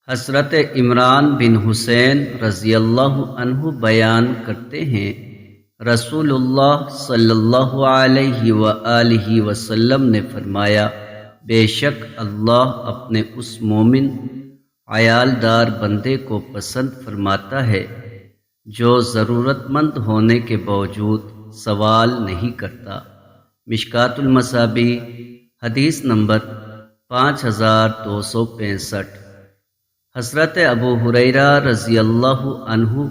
حضرت عمران بن حسین رضی اللہ عنہ بیان کرتے ہیں، رسول اللہ صلی اللہ علیہ وآلہ وسلم نے فرمایا، بے شک اللہ اپنے اس مومن عیالدار بندے کو پسند فرماتا ہے جو ضرورت مند ہونے کے باوجود سوال نہیں کرتا۔ مشکوٰۃ المصابیح حدیث نمبر 5265۔ حضرت ابو ہریرہ رضی اللہ عنہ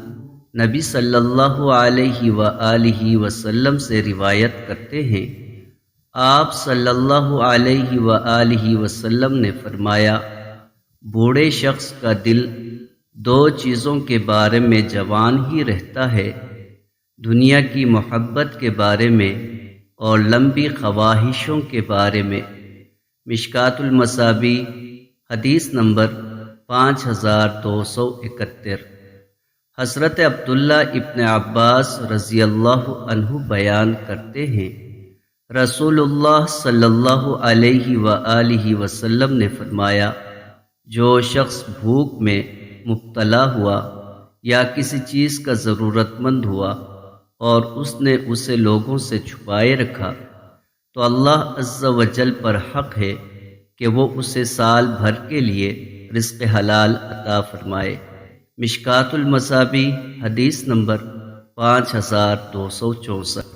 نبی صلی اللہ علیہ وآلہ وسلم سے روایت کرتے ہیں، آپ صلی اللہ علیہ وآلہ وسلم نے فرمایا، بوڑھے شخص کا دل دو چیزوں کے بارے میں جوان ہی رہتا ہے، دنیا کی محبت کے بارے میں اور لمبی خواہشوں کے بارے میں۔ مشکوٰۃ المصابیح حدیث نمبر 5271۔ حضرت عبداللہ ابن عباس رضی اللہ عنہ بیان کرتے ہیں، رسول اللہ صلی اللہ علیہ وآلہ وسلم نے فرمایا، جو شخص بھوک میں مبتلا ہوا یا کسی چیز کا ضرورت مند ہوا اور اس نے اسے لوگوں سے چھپائے رکھا، تو اللہ عز و جل پر حق ہے کہ وہ اسے سال بھر کے لیے رزق حلال عطا فرمائے۔ مشکوٰۃ المصابیح حدیث نمبر 5264۔